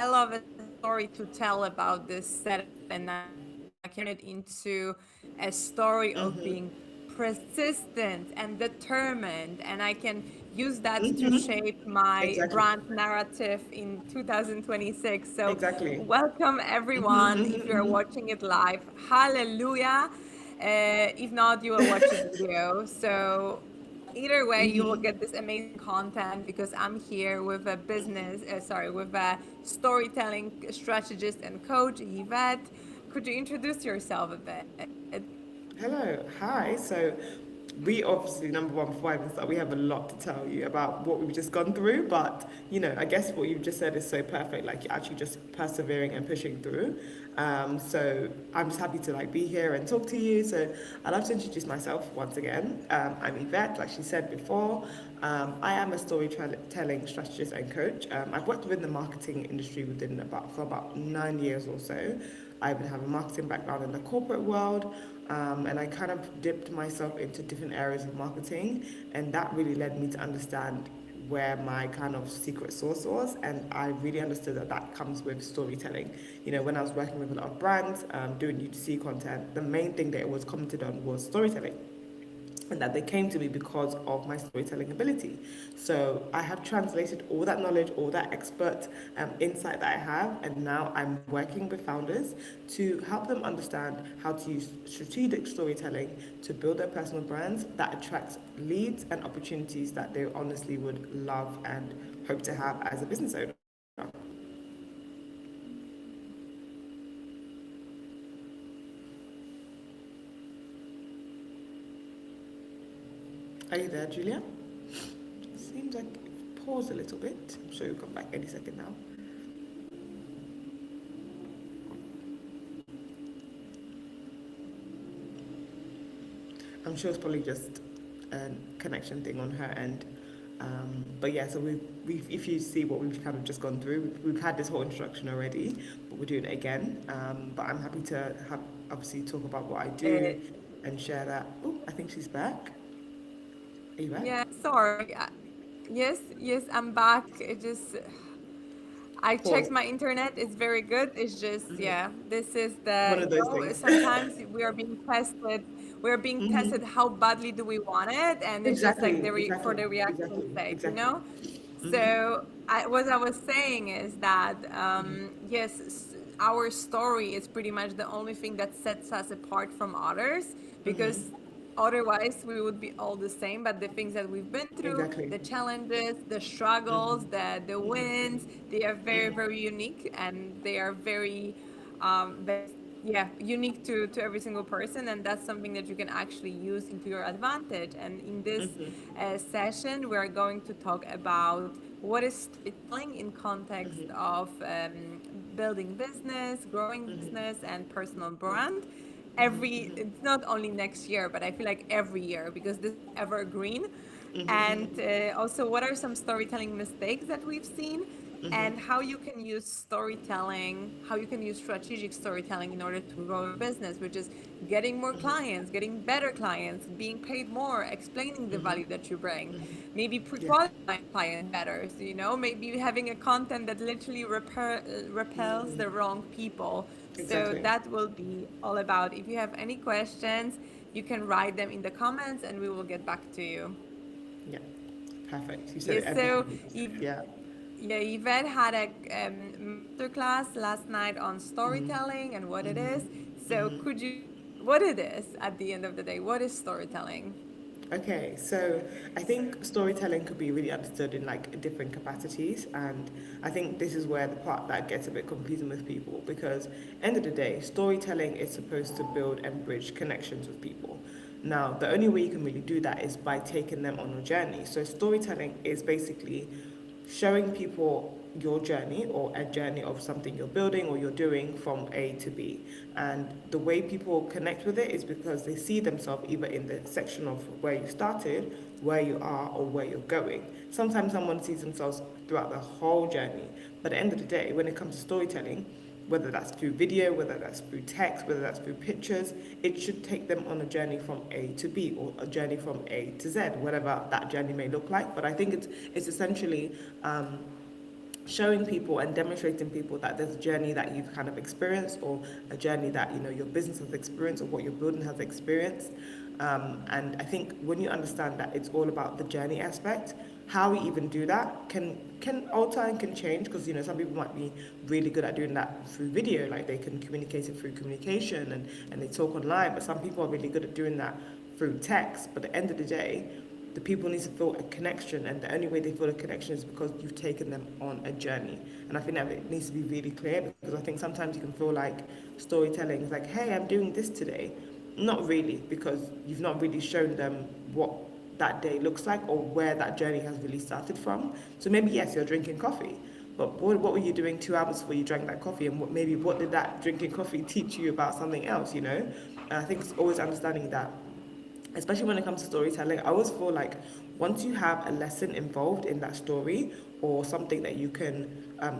I love a story to tell about this setup, and I can turn it into a story of being persistent and determined, and I can use that to shape my Exactly. brand narrative in 2026. So, Exactly. welcome everyone. If you're watching it live, hallelujah. If not, you will watch a video. So, either way, you will get this amazing content because I'm here with with a storytelling strategist and coach, Yvette. Could you introduce yourself a bit? Hello, hi. So, we obviously, number one, before I even start, we have a lot to tell you about what we've just gone through. But, I guess what you've just said is so perfect. Like, you're actually just persevering and pushing through. So, I'm just happy to be here and talk to you. So, I'd love to introduce myself once again. I'm Yvette, like she said before. I am a storytelling strategist and coach. I've worked within the marketing industry for about 9 years or so. I even have a marketing background in the corporate world, and I kind of dipped myself into different areas of marketing, and that really led me to understand where my kind of secret sauce was, and I really understood that that comes with storytelling. When I was working with a lot of brands, doing UGC content, the main thing that it was commented on was storytelling, and that they came to me because of my storytelling ability. So I have translated all that knowledge, all that expert insight that I have, and now I'm working with founders to help them understand how to use strategic storytelling to build their personal brands that attracts leads and opportunities that they honestly would love and hope to have as a business owner. Are you there, Julia? Seems like it paused a little bit. I'm sure you'll come back any second now. I'm sure it's probably just a connection thing on her end. But yeah, so if you see what we've kind of just gone through, we've had this whole introduction already, but we're doing it again. But I'm happy to obviously talk about what I Uh, do and share that. Oh, I think she's back. Are you back? yeah, sorry. Yes, I'm back. It just I checked Pause. my internet. It's very good. It's just, yeah, this is One of those things. sometimes we are being tested. We're being tested. How badly do we want it? And it's just like Exactly, for exactly, the reaction exactly, sake, you exactly. know? So what I was saying is that, yes, our story is pretty much the only thing that sets us apart from others because otherwise we would be all the same. But the things that we've been through, Exactly. the challenges, the struggles, the wins, they are very, very unique, and they are very yeah, unique to every single person, and that's something that you can actually use into your advantage. And in this session we are going to talk about what is storytelling in context of building business, growing business, and personal brand. It's not only next year, but I feel like every year because this is evergreen. And also, what are some storytelling mistakes that we've seen, and how you can use storytelling, how you can use strategic storytelling in order to grow your business, which is getting more clients, getting better clients, being paid more, explaining the value that you bring, maybe Yeah, pre-qualifying clients better. So, maybe having a content that literally repels the wrong people. So exactly. that will be all about. If you have any questions, you can write them in the comments and we will get back to you. Yeah, perfect. You said Yes, so everything. Yeah. yeah, Yvette had a masterclass last night on storytelling and what it is. So could you, what it is at the end of the day, what is storytelling? Okay, so I think storytelling could be really understood in different capacities, and I think this is where the part that gets a bit confusing with people because end of the day, storytelling is supposed to build and bridge connections with people. Now, the only way you can really do that is by taking them on a journey. So storytelling is basically showing people your journey or a journey of something you're building or you're doing from A to B. And the way people connect with it is because they see themselves either in the section of where you started, where you are, or where you're going. Sometimes someone sees themselves throughout the whole journey. But at the end of the day, when it comes to storytelling, whether that's through video, whether that's through text, whether that's through pictures, it should take them on a journey from A to B or a journey from A to Z, whatever that journey may look like. But I think it's essentially showing people and demonstrating people that there's a journey that you've kind of experienced, or a journey that your business has experienced, or what your building has experienced. And I think when you understand that it's all about the journey aspect, how we even do that can alter and can change, because some people might be really good at doing that through video, like they can communicate it through communication, and they talk online. But some people are really good at doing that through text. But at the end of the day, the people need to feel a connection, and the only way they feel a connection is because you've taken them on a journey. And I think that it needs to be really clear, because I think sometimes you can feel like storytelling is like, hey, I'm doing this today. Not really, because you've not really shown them what that day looks like, or where that journey has really started from. So maybe, yes, you're drinking coffee, but what were you doing 2 hours before you drank that coffee, and what did that drinking coffee teach you about something else? And I think it's always understanding that, especially when it comes to storytelling. I always feel like once you have a lesson involved in that story, or something that you can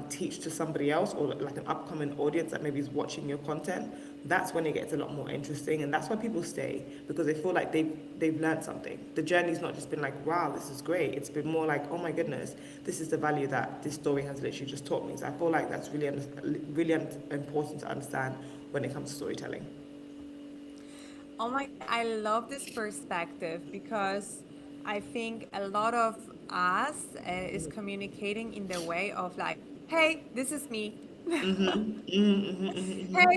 teach to somebody else, or like an upcoming audience that maybe is watching your content, that's when it gets a lot more interesting, and that's why people stay, because they feel like they've learned something. The journey's not just been like, wow, this is great. It's been more like, oh my goodness, this is the value that this story has literally just taught me. So I feel like that's really important to understand when it comes to storytelling. Oh my God, I love this perspective because I think a lot of us is communicating in the way of like, hey, this is me. Hey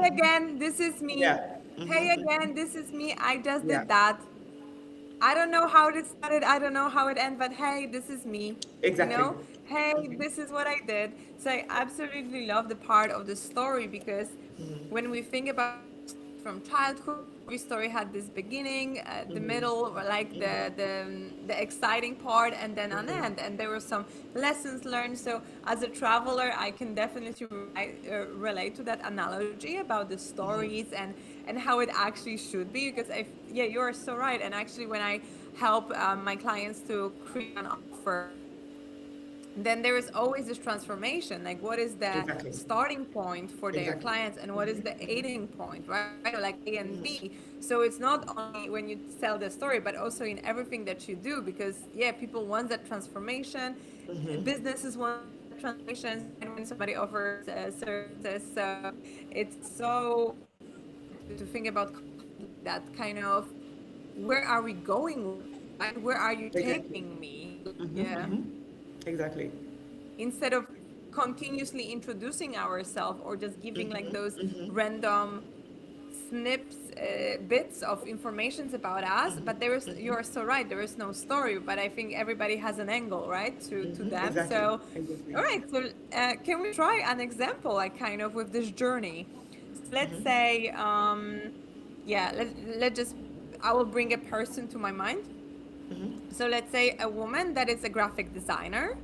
again, this is me. Yeah. Hey again, this is me. I just Yeah. did that. I don't know how it started. I don't know how it ended, but hey, this is me. You Exactly. know, hey, this is what I did. So I absolutely love the part of the story because when we think about stories from childhood, every story had this beginning, the middle, or like the exciting part, and then an end. And there were some lessons learned. So as a traveler, I can definitely relate to that analogy about the stories and how it actually should be. Because yeah, you are so right. And actually, when I help my clients to create an offer, then there is always this transformation, like what is the Exactly. starting point for their Exactly. clients and what is the ending point, right? Or like A and B. So it's not only when you tell the story but also in everything that you do, because yeah, people want that transformation, businesses want that transformation, and when somebody offers services. So it's so important to think about content like that, kind of where are we going with this, right? Where are you Exactly. taking me? Yeah, Exactly. instead of continuously introducing ourselves or just giving like those random snips, bits of informations about us. But there is, you're so right, there is no story, but I think everybody has an angle, right, to them. Exactly. So Exactly. all right, so can we try an example, like kind of with this journey? So let's say yeah, let just, I will bring a person to my mind. So let's say a woman that is a graphic designer,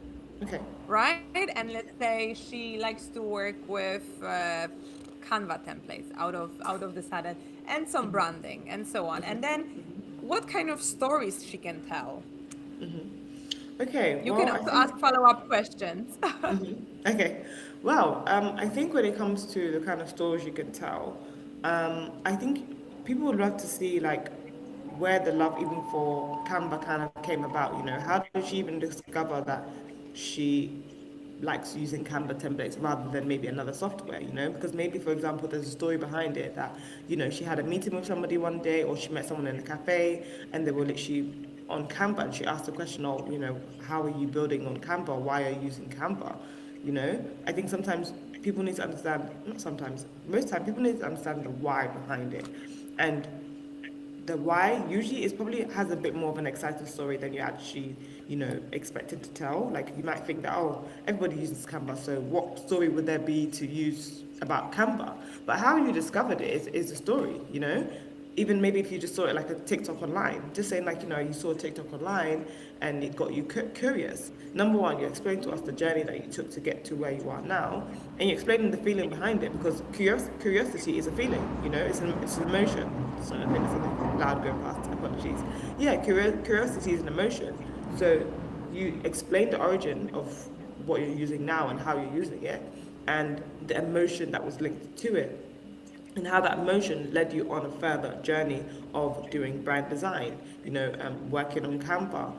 Okay. right? And let's say she likes to work with Canva templates out of the sudden, and some branding and so on. And then, what kind of stories she can tell? Okay. You can Well, I also think. ask follow-up questions. Okay. Well, I think when it comes to the kind of stories you can tell, I think people would love to see like where the love even for Canva kind of came about. How did she even discover that she likes using Canva templates rather than maybe another software? Because maybe, for example, there's a story behind it that she had a meeting with somebody one day, or she met someone in a cafe, and they were literally on Canva, and she asked the question, oh, how are you building on Canva? Why are you using Canva? I think sometimes people need to understand, not sometimes, most time people need to understand the why behind it. And the why usually is probably has a bit more of an exciting story than you actually, expected to tell. Like you might think that, oh, everybody uses Canva, so what story would there be to use about Canva? But how you discovered it is the story. Even maybe if you just saw it like a TikTok online, just saying like, you saw a TikTok online and it got you curious. Number one, you explained to us the journey that you took to get to where you are now, and you explaining the feeling behind it, because curiosity is a feeling, it's an emotion. So I think there's something loud going past, apologies. Yeah, curiosity is an emotion. So you explained the origin of what you're using now and how you're using it, and the emotion that was linked to it, and how that emotion led you on a further journey of doing brand design, working on Canva,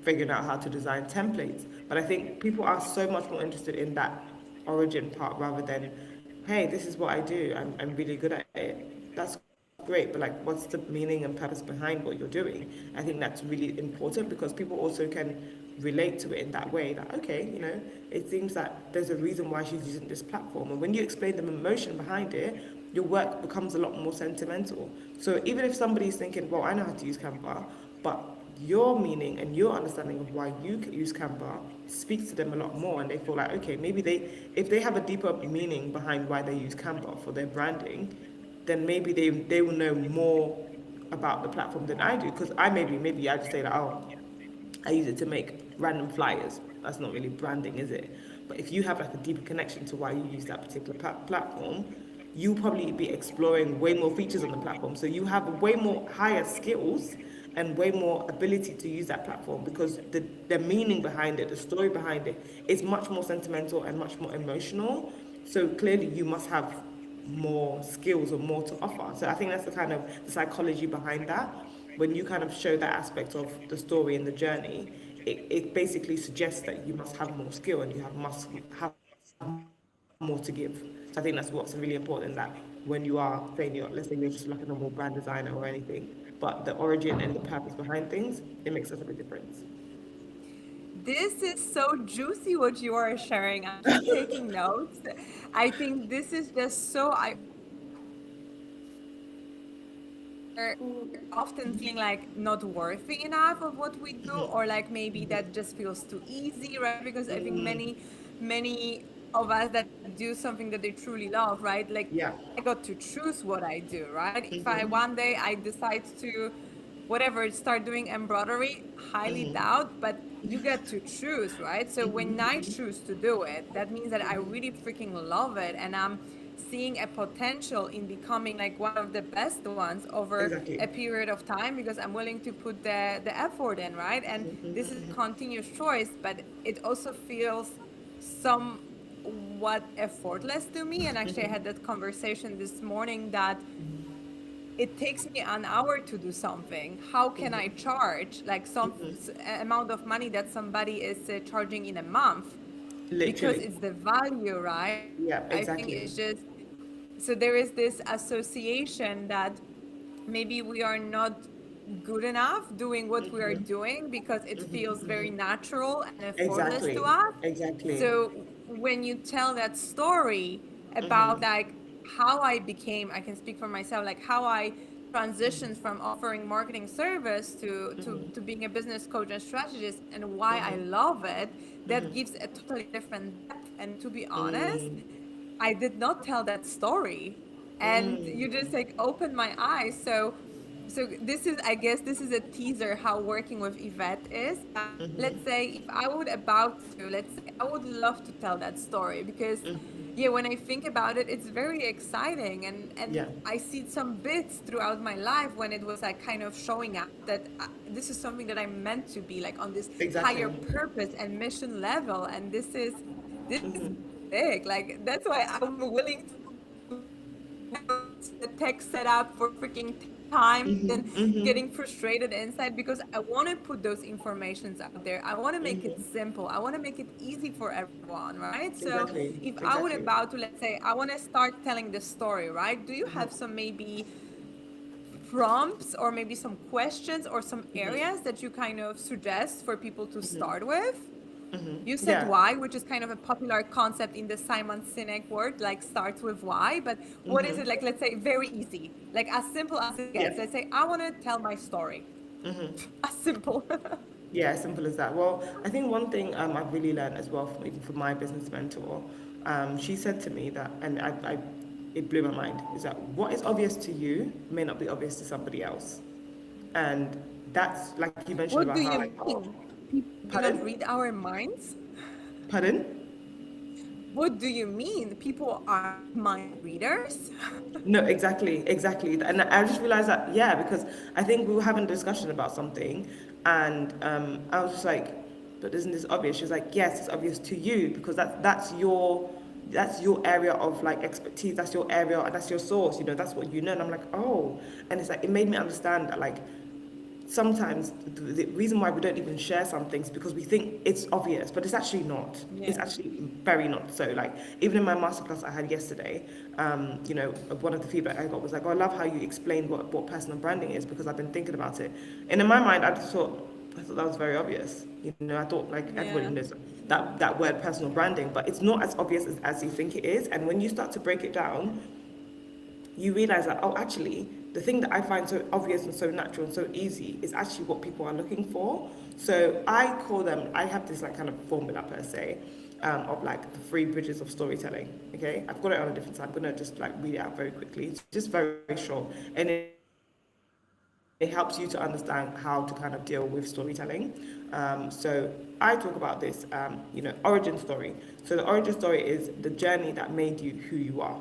figuring out how to design templates. But I think people are so much more interested in that origin part rather than, hey, this is what I do. I'm really good at it. That's great, but like, what's the meaning and purpose behind what you're doing? I think that's really important because people also can relate to it in that way. That okay, it seems that there's a reason why she's using this platform, and when you explain the emotion behind it, your work becomes a lot more sentimental. So even if somebody's thinking, well, I know how to use Canva, but your meaning and your understanding of why you use Canva speaks to them a lot more, and they feel like okay, maybe if they have a deeper meaning behind why they use Canva for their branding, then maybe they will know more about the platform than I do. Because maybe I just say that, oh, I use it to make random flyers. That's not really branding, is it? But if you have like a deeper connection to why you use that particular platform, you'll probably be exploring way more features on the platform. So you have way more higher skills and way more ability to use that platform because the meaning behind it, the story behind it, is much more sentimental and much more emotional. So clearly you must have more skills or more to offer. So I think that's the kind of the psychology behind that. When you kind of show that aspect of the story and the journey, it basically suggests that you must have more skill and you must have more to give. So I think that's what's really important, that when you are saying let's say you're just like a normal brand designer or anything, but the origin and the purpose behind things, it makes us a big difference. This is so juicy what you are sharing. I'm just taking notes. I think this is just so we're often feeling like not worthy enough of what we do, or like maybe that just feels too easy, right? Because I think many of us that do something that they truly love, right? Like Yeah. I got to choose what I do, right? If I one day I decide to whatever start doing embroidery, highly doubt, but you get to choose, right? So when I choose to do it, that means that I really freaking love it, and I'm seeing a potential in becoming like one of the best ones over Exactly. a period of time because I'm willing to put the effort in, right? And this is a continuous choice, but it also feels somewhat effortless to me. And actually I had that conversation this morning that it takes me an hour to do something. How can I charge like amount of money that somebody is charging in a month? Because Literally. it's the value, right? I Yeah, think it's just, exactly. so there is this association that maybe we are not good enough doing what we are doing because it feels very natural and effortless to Exactly. us. Exactly. So when you tell that story about like how I became, I can speak for myself, like how I transitioned from offering marketing service to being a business coach and strategist and why I love it, that gives a totally different depth. And to be honest, I did not tell that story. And you just like opened my eyes. So this is, I guess this is a teaser how working with Yvette is. But let's say if I would about to, let's say I would love to tell that story because yeah, when I think about it, it's very exciting, and Yeah. I see some bits throughout my life when it was like kind of showing up that this is something that I'm meant to be like on this higher Exactly. purpose and mission level, and this is big. Like that's why I'm willing to have the tech set up for freaking 10 times and getting frustrated inside because I want to put those informations out there. I want to make it simple. I want to make it easy for everyone, right? So Exactly. if I would Exactly. about to, let's say, I want to start telling the story, right? Do you have some maybe prompts or maybe some questions or some areas that you kind of suggest for people to start with? You said Yeah. why, which is kind of a popular concept in the Simon Sinek word, like starts with why. But what is it like? Let's say very easy, like as simple as it Yeah. gets. Let's say I want to tell my story. As simple. Yeah, simple as that. Well, I think one thing I've really learned as well, from, even from my business mentor, she said to me that, and it blew my mind, is that what is obvious to you may not be obvious to somebody else. And that's like you mentioned What about do how, you like, mean? People do not pardon? read our minds? Pardon? What do you mean? People are not mind readers? No, exactly, exactly. And I just realized that, yeah, because I think we were having a discussion about something, and I was just like, but isn't this obvious? She was like, yes, it's obvious to you because that's your area of like expertise. That's your area. That's your source. That's what you know. And I'm like, oh, and it's like it made me understand that like sometimes the reason why we don't even share some things because we think it's obvious, but it's actually not. It's Yeah. actually very not so. Like even in my masterclass I had yesterday, you know, one of the feedback I got was like, "Oh, I love how you explained what personal branding is because I've been thinking about it." And in my mind, I thought that was very obvious. You know, I thought like everybody Yeah. knows that word personal branding, but it's not as obvious as you think it is. And when you start to break it down, you realize that, oh, actually, the thing that I find so obvious and so natural and so easy is actually what people are looking for. So I call them, I have this like kind of formula per se, of like the three bridges of storytelling. Okay, I've got it on a different side. I'm gonna just like read it out very quickly. It's just very short, and it helps you to understand how to kind of deal with storytelling. So I talk about this, origin story. So the origin story is the journey that made you who you are,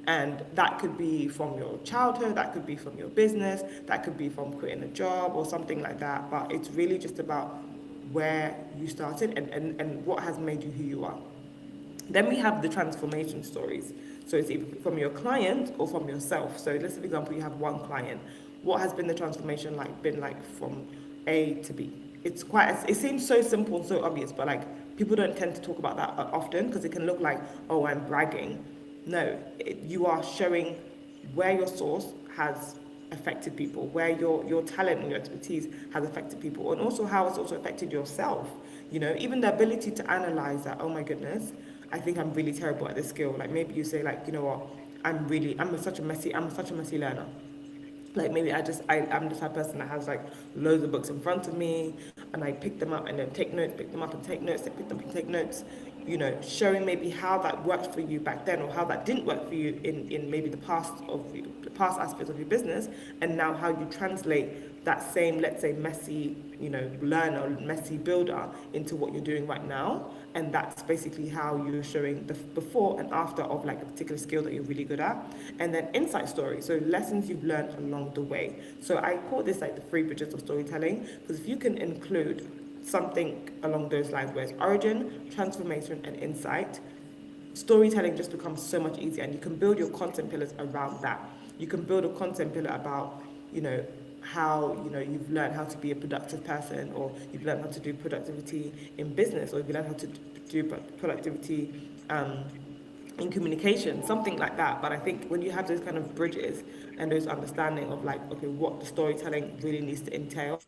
and that could be from your childhood, that could be from your business, that could be from quitting a job or something like that, but it's really just about where you started and what has made you who you are. Then we have the transformation stories. So it's either from your client or from yourself. So let's say, for example, you have one client. What has been the transformation like been like from A to B? It's quite, it seems so simple and so obvious, but like people don't tend to talk about that often because it can look like, oh, I'm bragging. No, you are showing where your source has affected people, where your talent and your expertise has affected people, and also how it's also affected yourself. You know, even the ability to analyze that, oh my goodness, I think I'm really terrible at this skill. Like maybe you say like, you know what, I'm such a messy learner. Like maybe I'm the type of person that has like loads of books in front of me and I pick them up and then take notes, pick them up and take notes, pick them up and take notes, you know, showing maybe how that worked for you back then or how that didn't work for you in maybe the past aspects of your business, and now how you translate that same, let's say, messy, you know, learner, messy builder into what you're doing right now. And that's basically how you're showing the before and after of like a particular skill that you're really good at. And then insight story, so lessons you've learned along the way. So I call this like the three bridges of storytelling, because if you can include something along those lines where it's origin, transformation, and insight, storytelling just becomes so much easier, and you can build your content pillars around that. You can build a content pillar about, you know, how, you know, you've learned how to be a productive person, or you've learned how to do productivity in business, or you've learned how to do productivity in communication, something like that. But I think when you have those kind of bridges and those understanding of like, okay, what the storytelling really needs to entail,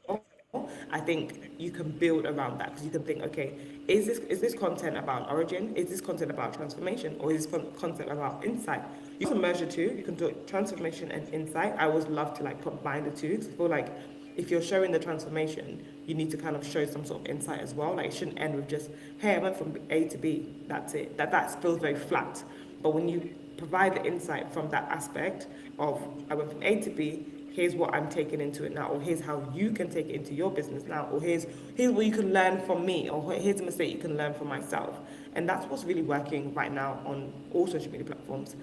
I think you can build around that, because you can think, okay, is this content about origin? Is this content about transformation? Or is this content about insight? You can merge the two. You can do transformation and insight. I always love to like combine the two, because I feel like if you're showing the transformation, you need to kind of show some sort of insight as well. Like it shouldn't end with just, hey, I went from A to B. That's it. That feels very flat. But when you provide the insight from that aspect of, I went from A to B, here's what I'm taking into it now, or here's how you can take it into your business now, or here's what you can learn from me, or here's a mistake you can learn from myself. And that's what's really working right now on all social media platforms.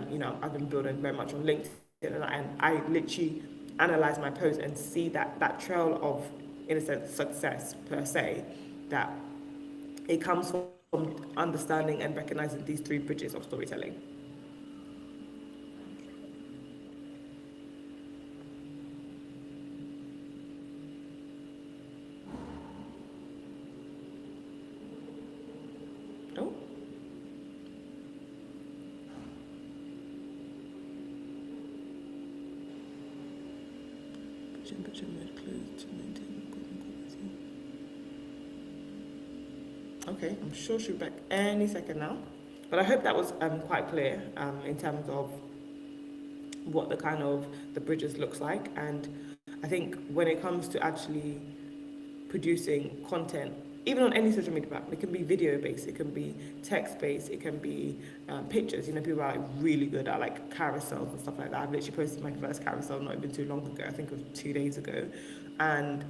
You know, I've been building very much on LinkedIn, and I literally analyze my posts and see that trail of, in a sense, success per se, that it comes from understanding and recognizing these three bridges of storytelling. Oh, picture mode closed to maintain good quality. Okay, I'm sure she'll be back any second now. But I hope that was quite clear in terms of what the kind of the bridges looks like. And I think when it comes to actually producing content, even on any social media platform, it can be video based, it can be text based, it can be pictures. You know, people are like really good at like carousels and stuff like that. I've literally posted my first carousel not even too long ago. I think it was 2 days ago, and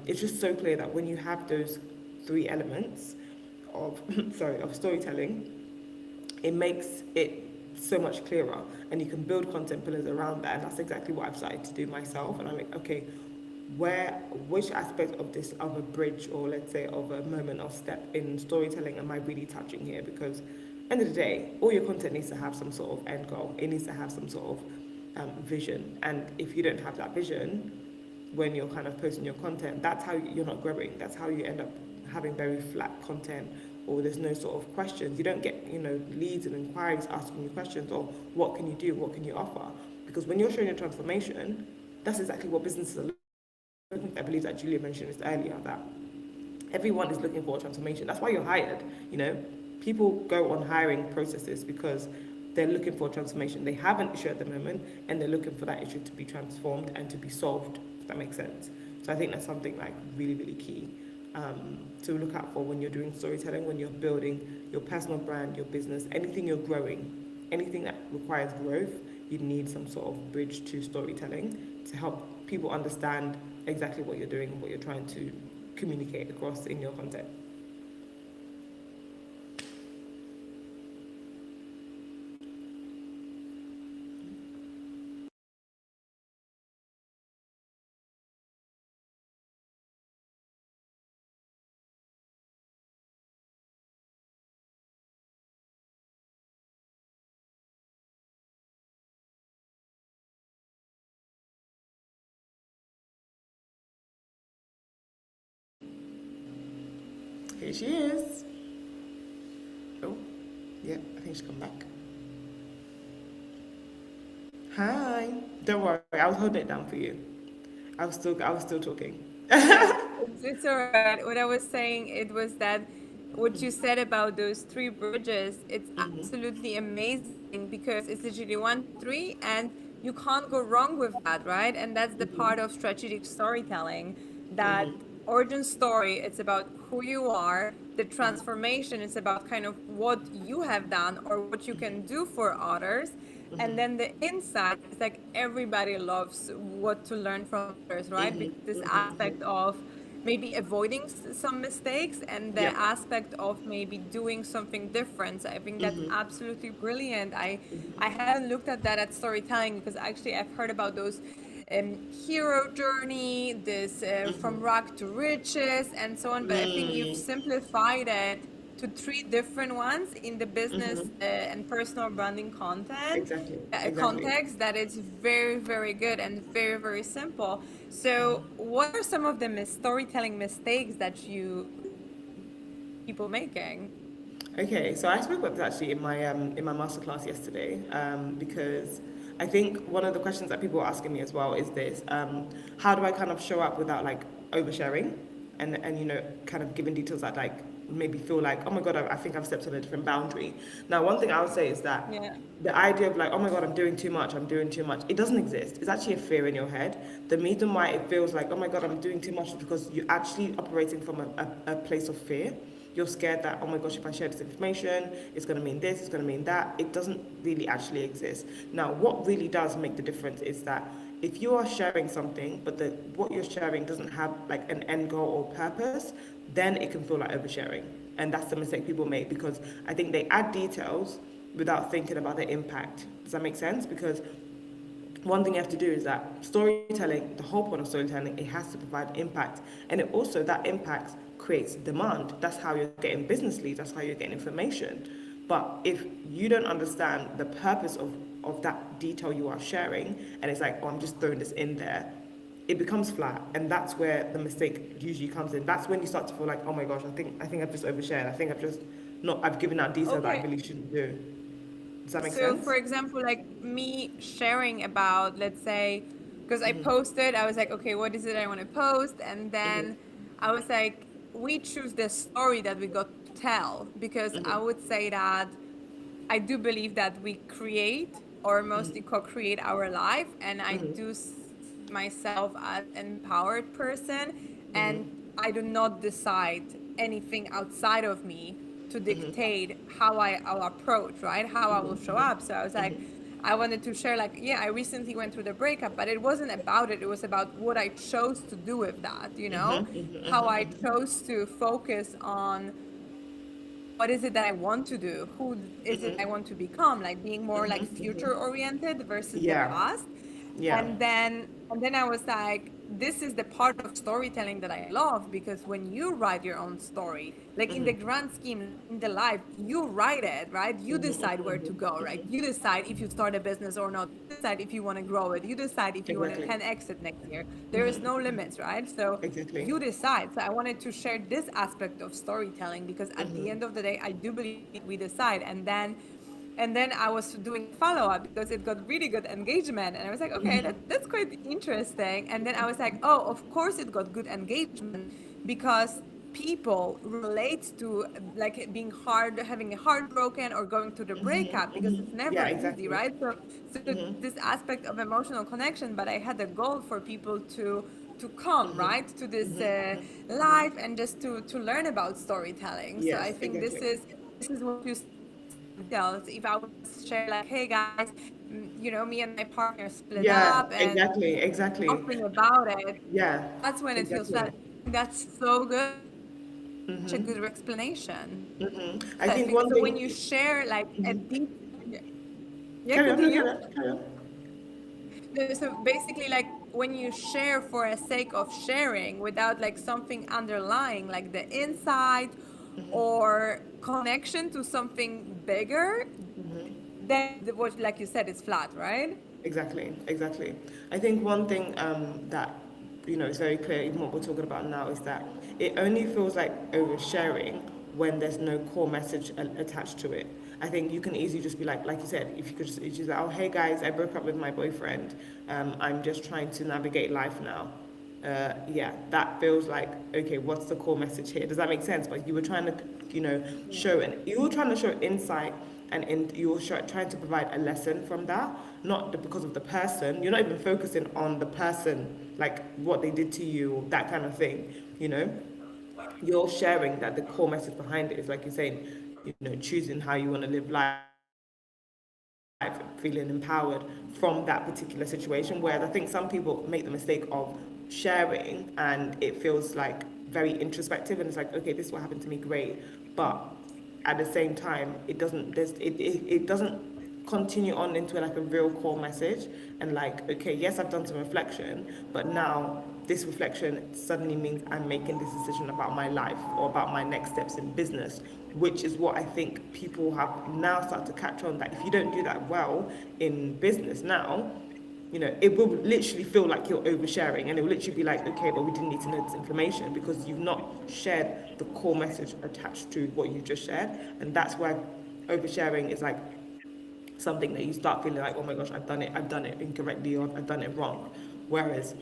it's just so clear that when you have those three elements of sorry of storytelling, it makes it so much clearer, and you can build content pillars around that. And that's exactly what I've started to do myself. And I'm like, okay, where, which aspect of this, of a bridge, or let's say of a moment or step in storytelling am I really touching here? Because end of the day, all your content needs to have some sort of end goal. It needs to have some sort of vision. And if you don't have that vision, when you're kind of posting your content, that's how you're not growing. That's how you end up having very flat content, or there's no sort of questions. You don't get, leads and inquiries asking you questions, or what can you do, what can you offer? Because when you're showing your transformation, that's exactly what businesses are looking for. I believe that Julia mentioned this earlier, that everyone is looking for a transformation. That's why you're hired. You know, people go on hiring processes because they're looking for a transformation. They have an issue at the moment, and they're looking for that issue to be transformed and to be solved. If that makes sense. So I think that's something like really, really key to look out for when you're doing storytelling, when you're building your personal brand, your business, anything you're growing, anything that requires growth. You need some sort of bridge to storytelling to help people understand exactly what you're doing and what you're trying to communicate across in your content. Here she is. Oh, yeah, I think she's come back. Hi. Don't worry, I was holding it down for you. I was still talking. Yeah, it's all right. What I was saying, it was that what you said about those three bridges, it's absolutely amazing because it's literally 1, 2, 3, and you can't go wrong with that, right? And that's the part of strategic storytelling, that origin story, it's about who you are. The transformation is about kind of what you have done or what you can do for others. And then the insight is like everybody loves what to learn from others, right? Because this aspect of maybe avoiding some mistakes and the Yep. aspect of maybe doing something different. So I think that's absolutely brilliant. I haven't looked at that at storytelling because actually I've heard about those hero journey, this from rag to riches and so on. But I think you've simplified it to three different ones in the business and personal branding content Exactly. Exactly. context, that it's very, very good and very, very simple. So what are some of the storytelling mistakes that you see people making? Okay, so I spoke about this actually in my masterclass yesterday, because I think one of the questions that people are asking me as well is this: how do I kind of show up without like oversharing, and kind of giving details that like maybe feel like, oh my god, I think I've stepped on a different boundary. Now, one thing I would say is that Yeah. the idea of like, oh my god, I'm doing too much, it doesn't exist. It's actually a fear in your head. The reason why it feels like, oh my god, I'm doing too much, is because you're actually operating from a place of fear. You're scared that, oh my gosh, if I share this information, it's going to mean this, it's going to mean that. It doesn't really actually exist. Now, what really does make the difference is that if you are sharing something, but what you're sharing doesn't have like an end goal or purpose, then it can feel like oversharing. And that's the mistake people make, because I think they add details without thinking about the impact. Does that make sense? Because one thing you have to do is that storytelling, the whole point of storytelling, it has to provide impact. And it also, that impact creates demand. That's how you're getting business leads, that's how you're getting information. But if you don't understand the purpose of that detail you are sharing, and it's like, oh, I'm just throwing this in there, it becomes flat. And that's where the mistake usually comes in. That's when you start to feel like, oh my gosh, I think I've just overshared. I think I've given out detail that I Okay. really shouldn't do. Does that make So, sense? for example, like me sharing about, let's say, because I posted, I was like, okay, what is it I want to post? And then I was like, we choose the story that we got to tell, because I would say that I do believe that we create or mostly co-create our life, and I do see myself as an empowered person, and I do not decide anything outside of me to dictate how I'll approach, right? How I will show up. So I was like, I wanted to share, like, yeah, I recently went through the breakup, but it wasn't about it. It was about what I chose to do with that, how I chose to focus on what is it that I want to do? Who is it I want to become? Like being more like future oriented versus the Yeah. past. Yeah. And then I was like, this is the part of storytelling that I love, because when you write your own story, like in the grand scheme, like in the life, you write it, right? You decide where to go, right? You decide if you start a business or not. You decide if you want to grow it. You decide if you want to Exactly. 10x it next year. There is no limits, right? So Exactly. you decide. So I wanted to share this aspect of storytelling, because at the end of the day, I do believe we decide. And then I was doing a follow up because it got really good engagement. And I was like, okay, that's quite interesting. And then I was like, oh, of course it got good engagement because people relate to like being hard, having a heart broken or going through the breakup, because it's Yeah, never easy, exactly. right? So this aspect of emotional connection, but I had a goal for people to come right to this live and just to learn about storytelling. So I Yes, think this exactly. is this is what you said about details. If I would just share like, hey guys, me and my partner split Yeah, up and exactly, exactly. talking about it, Yeah, that's when it feels exactly. flat. I think that's so good. That's such a good explanation. I So I think think one so when you thing. share like a deep, yeah, Carry on, no, continue. carry on, carry on. No, so basically, like when you share for a sake of sharing without like something underlying, like the insight or connection to something bigger, then what, like you said, it's flat, right? Exactly, exactly. I think one thing that is very clear, even what we're talking about now, is that it only feels like oversharing when there's no core message attached to it. I think you can easily just be like you said, if you could just like, oh hey guys, I broke up with my boyfriend. I'm just trying to navigate life now. Yeah, that feels like okay. What's the core message here? Does that make sense? But you were trying to, show and you were trying to show insight, and you were trying to provide a lesson from that, not because of the person. You're not even focusing on the person, like what they did to you, that kind of thing. You know, you're sharing that the core message behind it is like you're saying, choosing how you want to live life, feeling empowered from that particular situation. Whereas I think some people make the mistake of sharing and it feels like very introspective, and it's like, okay, this is what happened to me, great. But at the same time, it doesn't continue on into like a real core message, and like, okay, yes, I've done some reflection, but now this reflection suddenly means I'm making this decision about my life or about my next steps in business, which is what I think people have now started to catch on, that if you don't do that well in business now, it will literally feel like you're oversharing, and it will literally be like, okay, but we didn't need to know this information because you've not shared the core message attached to what you just shared. And that's why oversharing is like something that you start feeling like, oh my gosh, I've done it incorrectly, or I've done it wrong. Whereas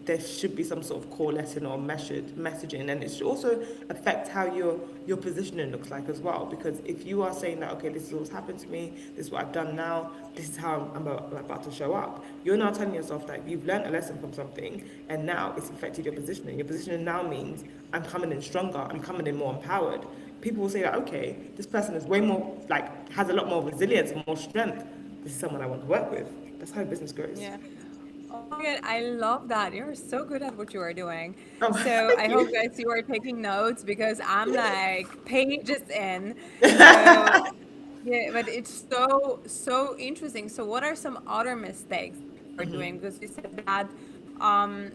there should be some sort of core lesson or messaging, and it should also affect how your positioning looks like as well. Because if you are saying that, okay, this is what's happened to me, this is what I've done now, this is how I'm about to show up, you're now telling yourself that you've learned a lesson from something, and now it's affected your positioning. Your positioning now means I'm coming in stronger, I'm coming in more empowered. People will say that, okay, this person is way more, like, has a lot more resilience and more strength. This is someone I want to work with. That's how business grows. Yeah. Oh my God, I love that. You're so good at what you are doing. Oh, So thank I hope you. guys you are taking notes, because I'm like pages in. So yeah, but it's so interesting. So what are some other mistakes that people are doing? Because you said that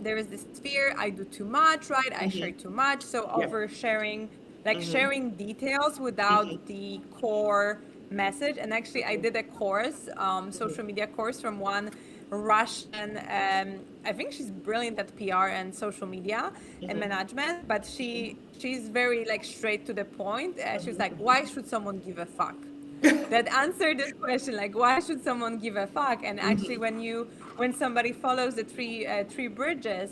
there is this fear, I do too much, right? I share too much. So Yep. oversharing, like sharing details without the core message. And actually, I did a course, social media course from one Russian. I think she's brilliant at PR and social media and management, but she's very like straight to the point. She was like, "Why should someone give a fuck?" That answered this question, like, why should someone give a fuck? And actually, when somebody follows the three bridges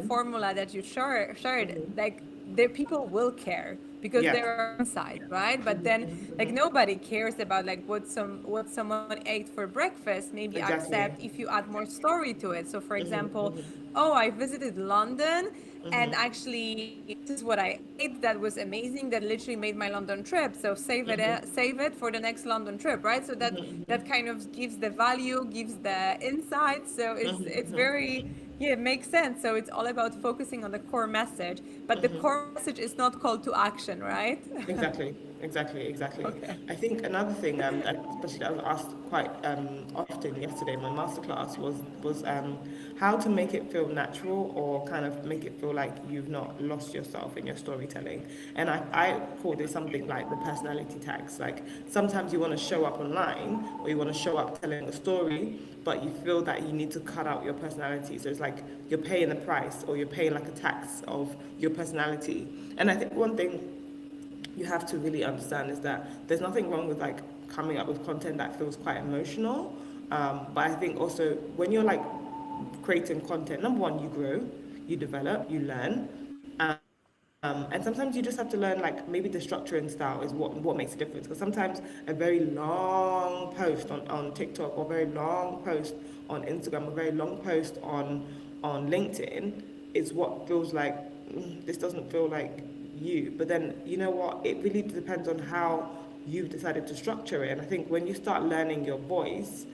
formula that you shared, like, the people will care because Yeah. there are insights, right? But then, like, nobody cares about like what someone ate for breakfast. Maybe accept Exactly. if you add more story to it. So for example, oh, I visited London, and actually this is what I ate that was amazing, that literally made my London trip. So save it for the next London trip, right? So that kind of gives the value, gives the insight. So it's very, yeah, it makes sense. So it's all about focusing on the core message, but the core message is not call to action, right? Exactly. Exactly, exactly. Okay. I think another thing, especially that I was asked quite often yesterday in my masterclass was how to make it feel natural or kind of make it feel like you've not lost yourself in your storytelling. And I call this something like the personality tax. Like sometimes you want to show up online or you want to show up telling a story, but you feel that you need to cut out your personality. So it's like you're paying the price or you're paying like a tax of your personality. And I think one thing you have to really understand is that there's nothing wrong with like coming up with content that feels quite emotional. But I think also when you're like creating content, number one, you grow, you develop, you learn. And sometimes you just have to learn like maybe the structure and style is what makes a difference. Because sometimes a very long post on TikTok or very long post on Instagram or very long post on LinkedIn is what feels like this doesn't feel like you. But then you know what? It really depends on how you've decided to structure it. And I think when you start learning your voice,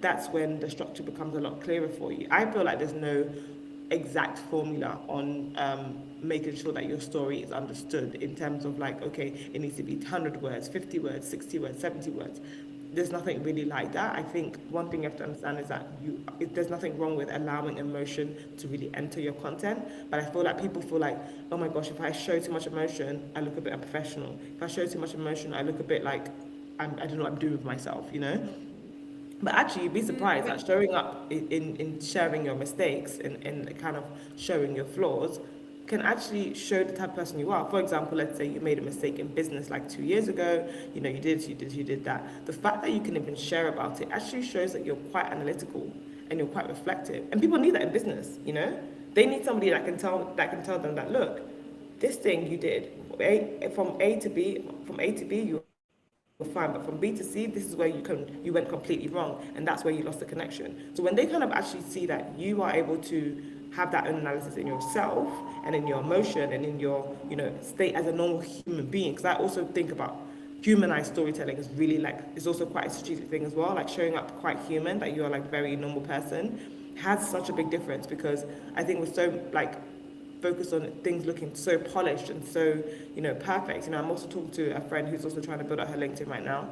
that's when the structure becomes a lot clearer for you. I feel like there's no exact formula on making sure that your story is understood in terms of like, okay, it needs to be 100 words, 50 words, 60 words, 70 words. There's nothing really like that. I think one thing you have to understand is that there's nothing wrong with allowing emotion to really enter your content. But I feel like people feel like, oh my gosh, if I show too much emotion, I look a bit unprofessional. If I show too much emotion, I look a bit like I don't know what I'm doing with myself, you know? But actually, you'd be surprised But that showing up in sharing your mistakes and kind of showing your flaws can actually show the type of person you are. For example, let's say you made a mistake in business like 2 years ago, you know, you did that. The fact that you can even share about it actually shows that you're quite analytical and you're quite reflective. And people need that in business, you know? They need somebody that can tell them that, look, this thing you did, from A to B, you were fine, but from B to C, this is where you went completely wrong, and that's where you lost the connection. So when they kind of actually see that you are able to have that own analysis in yourself and in your emotion and in your, you know, state as a normal human being, because I also think about humanized storytelling is really like, it's also quite a strategic thing as well, like showing up quite human, that you are like very normal person has such a big difference. Because I think we're so like focused on things looking so polished and so, you know, perfect. You know, I'm also talking to a friend who's also trying to build out her LinkedIn right now,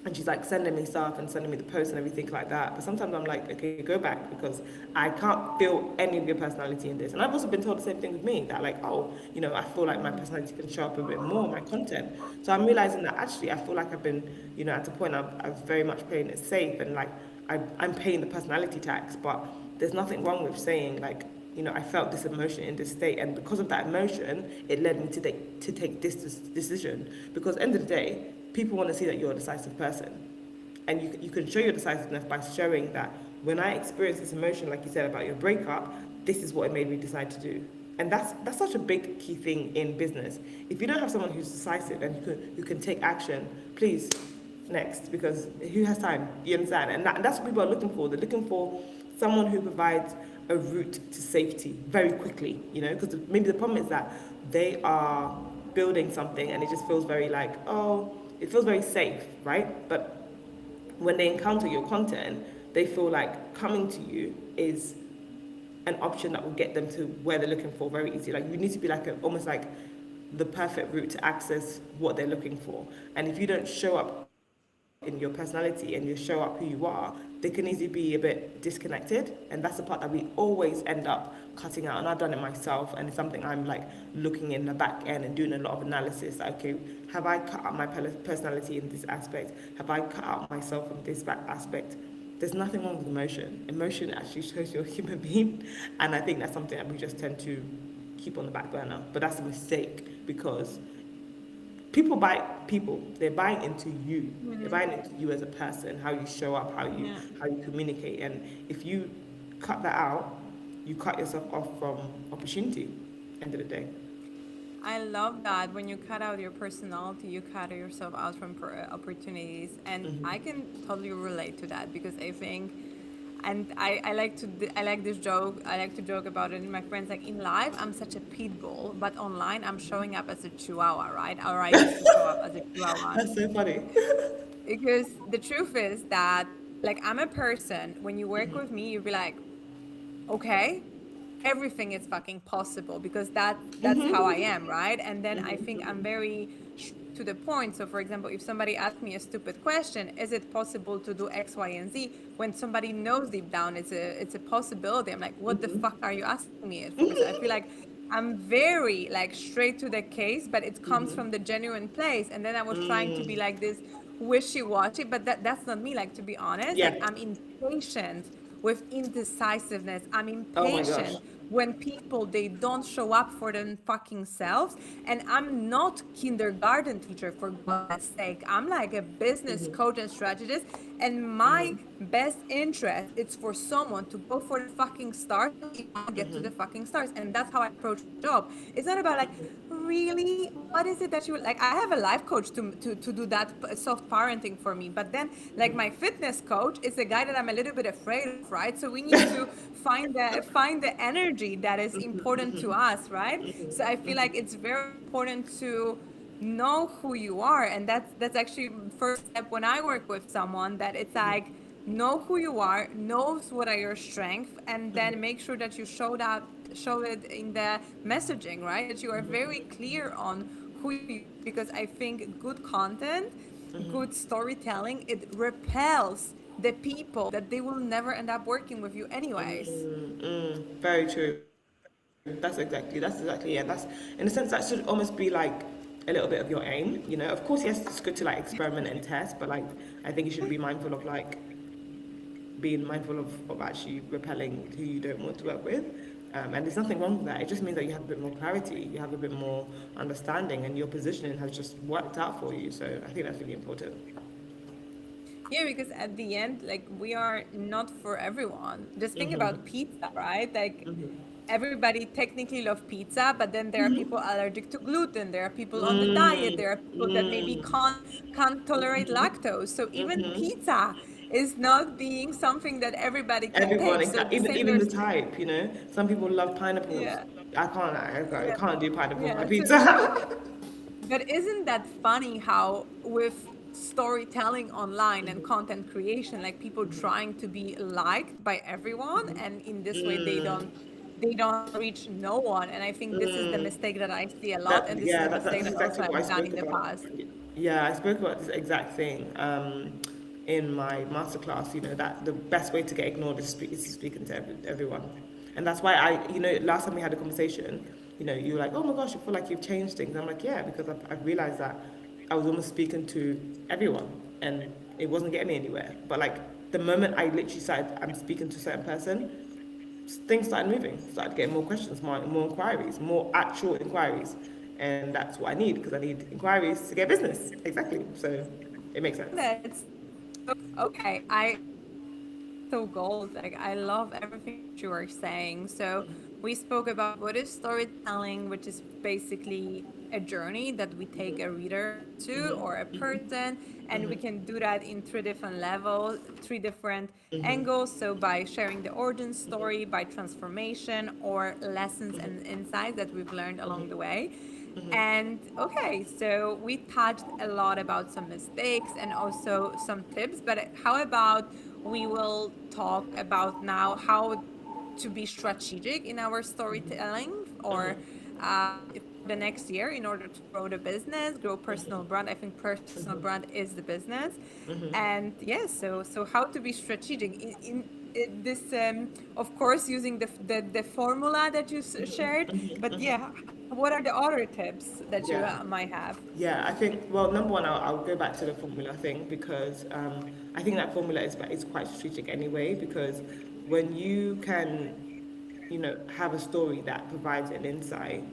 and she's like sending me stuff and sending me the posts and everything like that. But sometimes I'm like, okay, go back, because I can't feel any of your personality in this. And I've also been told the same thing with me, that like, oh, you know, I feel like my personality can show up a bit more in my content. So I'm realizing that actually I feel like I've been, you know, at a point I've very much playing it safe, and like I'm paying the personality tax. But there's nothing wrong with saying like, you know, I felt this emotion in this state, and because of that emotion, it led me to take this decision. Because end of the day, people want to see that you're a decisive person, and you can show your decisiveness by showing that when I experienced this emotion, like you said about your breakup, this is what it made me decide to do. And that's such a big key thing in business. If you don't have someone who's decisive and who can take action, please next, because who has time? You understand? And that's what people are looking for. They're looking for someone who provides a route to safety very quickly, you know, because maybe the problem is that they are building something and it just feels very like, oh, it feels very safe, right? But when they encounter your content, they feel like coming to you is an option that will get them to where they're looking for very easy. Like you need to be like almost like the perfect route to access what they're looking for. And if you don't show up in your personality and you show up who you are, they can easily be a bit disconnected. And that's the part that we always end up cutting out. And I've done it myself, and it's something I'm like looking in the back end and doing a lot of analysis. Like, okay, have I cut out my personality in this aspect? Have I cut out myself from this aspect? There's nothing wrong with emotion. Emotion actually shows you're a human being. And I think that's something that we just tend to keep on the back burner. But that's a mistake, because people buy people. They're buying into you. They're buying into you as a person, how you show up, yeah. how you communicate. And if you cut that out, you cut yourself off from opportunity. End of the day. I love that when you cut out your personality, you cut yourself out from opportunities. And I can totally relate to that, because I think, and I like this joke. I like to joke about it. And my friends, like, in life, I'm such a pit bull, but online, I'm showing up as a chihuahua, right? Or I used to show up as a chihuahua. That's so funny. Because the truth is that, like, I'm a person, when you work with me, you'll be like, okay, everything is fucking possible, because that's how I am, right? And then I think I'm very to the point. So, for example, if somebody asks me a stupid question, is it possible to do X, Y, and Z? When somebody knows deep down it's a possibility, I'm like, what the fuck are you asking me it for? So I feel like I'm very like straight to the case, but it comes from the genuine place. And then I was trying to be like this wishy-washy, but that's not me. Like, to be honest, Yeah. like, I'm impatient with indecisiveness. I'm Oh my gosh. impatient when people, they don't show up for them fucking selves. And I'm not kindergarten teacher, for God's sake. I'm like a business coach and strategist, and my best interest it's for someone to go for the fucking stars if you want to get to the fucking stars. And that's how I approach my job. It's not about like, really, what is it that you like? I have a life coach to do that soft parenting for me, but then like my fitness coach is a guy that I'm a little bit afraid of, right? So we need to find the energy that is important to us, right? So I feel like it's very important to know who you are, and that's actually first step when I work with someone, that it's like, know who you are, knows what are your strengths, and then make sure that you show it in the messaging, right? That you are very clear on who you are, because I think good content, good storytelling, it repels the people that they will never end up working with you anyways. Very true. That's exactly it. And that's, in a sense, that should almost be like a little bit of your aim. You know, of course, yes, it's good to like experiment and test, but like I think you should be mindful of like being mindful of actually repelling who you don't want to work with. And there's nothing wrong with that. It just means that you have a bit more clarity, you have a bit more understanding, and your positioning has just worked out for you. So I think that's really important. Yeah, because at the end, like, we are not for everyone. Just think about pizza, right? Like, everybody technically love pizza, but then there are people allergic to gluten. There are people on the diet. There are people that maybe can't tolerate lactose. So even pizza is not being something that everybody can Everyone, take. So the even same even the there's type, you know, some people love pineapples. yeah. I Yeah. can't do pineapple on my Yeah. pizza. But isn't that funny how with storytelling online and content creation, like, people trying to be liked by everyone, and in this way they don't reach no one. And I think this is the mistake that I see a lot, and this is the That's mistake that also exactly what I I've done spoke in the about. past. Yeah, I spoke about this exact thing in my masterclass. You know that the best way to get ignored is speaking to everyone, and that's why last time we had a conversation, you were like, oh my gosh, I feel like you've changed things. I'm like, yeah, because I've realized that I was almost speaking to everyone, and it wasn't getting me anywhere. But like the moment I literally started, I'm speaking to a certain person, things started moving, started getting more questions, more inquiries, more actual inquiries. And that's what I need, because I need inquiries to get business. Exactly. So it makes sense. That's okay. So gold. Like, I love everything that you are saying. So we spoke about what is storytelling, which is basically a journey that we take a reader to, or a person, and we can do that in three different levels, three different angles. So by sharing the origin story, by transformation, or lessons and insights that we've learned along the way. And okay, so we touched a lot about some mistakes and also some tips, but how about we will talk about now how to be strategic in our storytelling, or for the next year, in order to grow the business, grow personal brand. I think personal brand is the business. And yes, so how to be strategic in this, of course, using the formula that you shared. But yeah, what are the other tips that you Yeah. might have? Yeah, I think, well, number one, I'll go back to the formula thing, because I think that formula is quite strategic anyway, because when you can, have a story that provides an insight,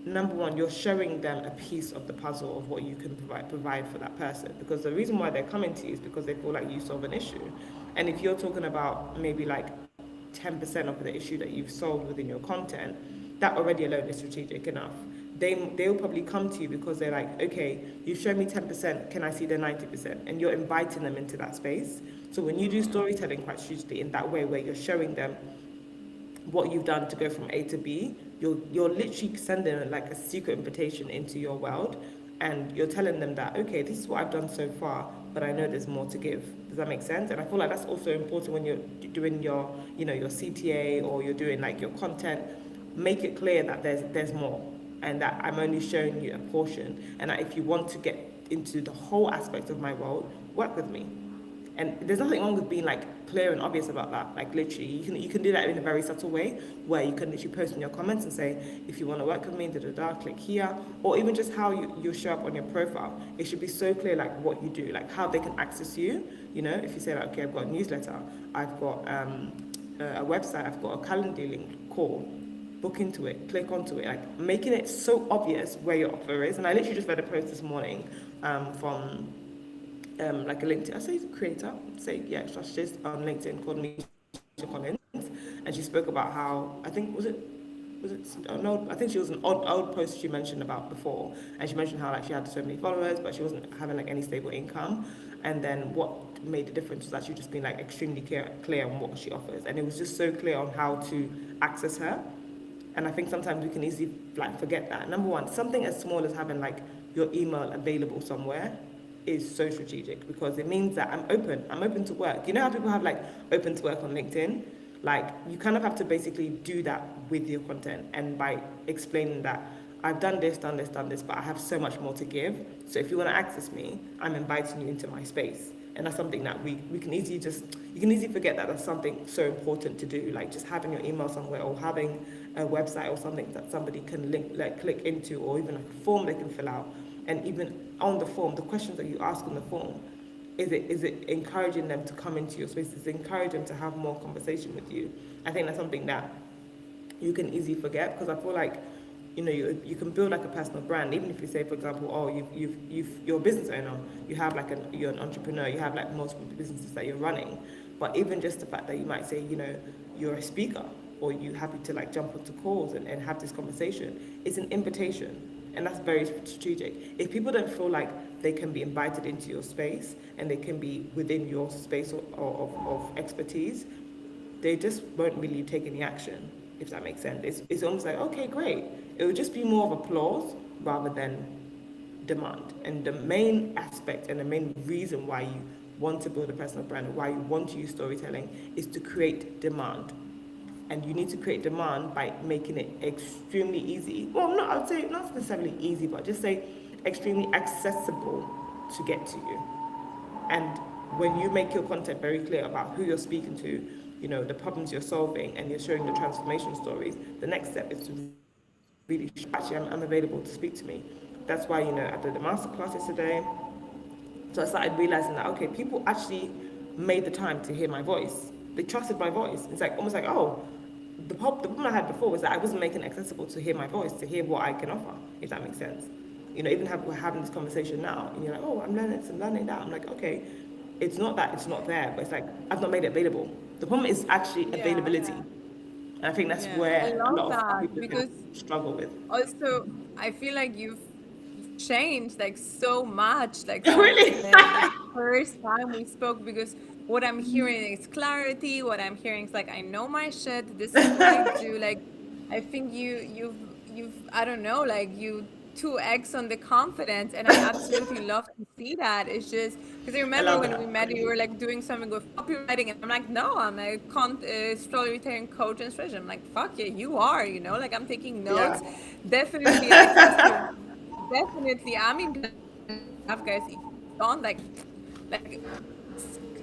number one, you're showing them a piece of the puzzle of what you can provide for that person. Because the reason why they're coming to you is because they feel like you solve an issue. And if you're talking about maybe like 10% of the issue that you've solved within your content, that already alone is strategic enough. They'll probably come to you because they're like, okay, you've shown me 10%, can I see the 90%? And you're inviting them into that space. So when you do storytelling quite strategically in that way, where you're showing them what you've done to go from A to B, you're literally sending like a secret invitation into your world, and you're telling them that, okay, this is what I've done so far, but I know there's more to give. Does that make sense? And I feel like that's also important when you're doing your CTA, or you're doing like your content. Make it clear that there's more. and that I'm only showing you a portion, and that if you want to get into the whole aspect of my world, work with me. And there's nothing wrong with being like clear and obvious about that. Like literally, you can do that in a very subtle way, where you can literally post in your comments and say, if you want to work with me, da da da, click here, or even just how you show up on your profile. It should be so clear, like what you do, like how they can access you. You know, if you say like, okay, I've got a newsletter, I've got a website, I've got a calendar link, call, book into it, click onto it, like making it so obvious where your offer is. And I literally just read a post this morning from like a LinkedIn, I say creator, say yeah, strategist on LinkedIn called Misha Collins, and she spoke about how I think she was an old post she mentioned about before, and she mentioned how like she had so many followers, but she wasn't having like any stable income, and then what made the difference was actually just being like extremely clear on what she offers, and it was just so clear on how to access her. And I think sometimes we can easily like forget that. Number one, something as small as having like your email available somewhere is so strategic, because it means that I'm open. I'm open to work. You know how people have like open to work on LinkedIn? Like you kind of have to basically do that with your content, and by explaining that I've done this, done this, done this, but I have so much more to give. So if you want to access me, I'm inviting you into my space. And that's something that we can easily just, you can easily forget that that's something so important to do, like just having your email somewhere, or having a website or something that somebody can link, like click into, or even like a form they can fill out. And even on the form, the questions that you ask on the form, is it encouraging them to come into your space? Is it encouraging them to have more conversation with you? I think that's something that you can easily forget, because I feel like, you know, you can build like a personal brand, even if you say, for example, oh, you're a business owner, you have like you're an entrepreneur, you have like multiple businesses that you're running, but even just the fact that you might say, you know, you're a speaker, or you're happy to like jump onto calls and have this conversation, it's an invitation. And that's very strategic. If people don't feel like they can be invited into your space and they can be within your space of expertise, they just won't really take any action, if that makes sense. It's almost like, okay, great. It would just be more of applause rather than demand. And the main aspect and the main reason why you want to build a personal brand, why you want to use storytelling, is to create demand. And you need to create demand by making it extremely easy. Well, not, I would say not necessarily easy, but just say extremely accessible to get to you. And when you make your content very clear about who you're speaking to, you know, the problems you're solving, and you're showing the transformation stories, the next step is to really show, actually, I'm available to speak to me. That's why, you know, I did the masterclass yesterday. So I started realizing that, okay, people actually made the time to hear my voice. They trusted my voice. It's like almost like, oh, the problem I had before was that I wasn't making it accessible to hear my voice, to hear what I can offer, if that makes sense. You know, even we're having this conversation now, and you're like, oh, I'm learning this, I'm learning that. I'm like, okay, it's not that it's not there, but it's like I've not made it available. The problem is actually Yeah, availability. And I think that's yeah. I where a love lot of that people because can struggle with. also I feel like you've changed like so much like since Really? the first time we spoke, because what I'm hearing is clarity, what I'm hearing is like I know my shit, this is what I do. Like I think you've I don't know, like you 2x on the confidence, and I absolutely love to see that. It's just because I I remember love when we that. met, Thank you you. were like doing something with copywriting, and I'm like, no, I'm a storytelling coach and strategist. I'm like, fuck yeah, you are, you know, like I'm taking Yeah. notes. Definitely, I trust you. Definitely, I'm implementing this stuff, guys. If you don't like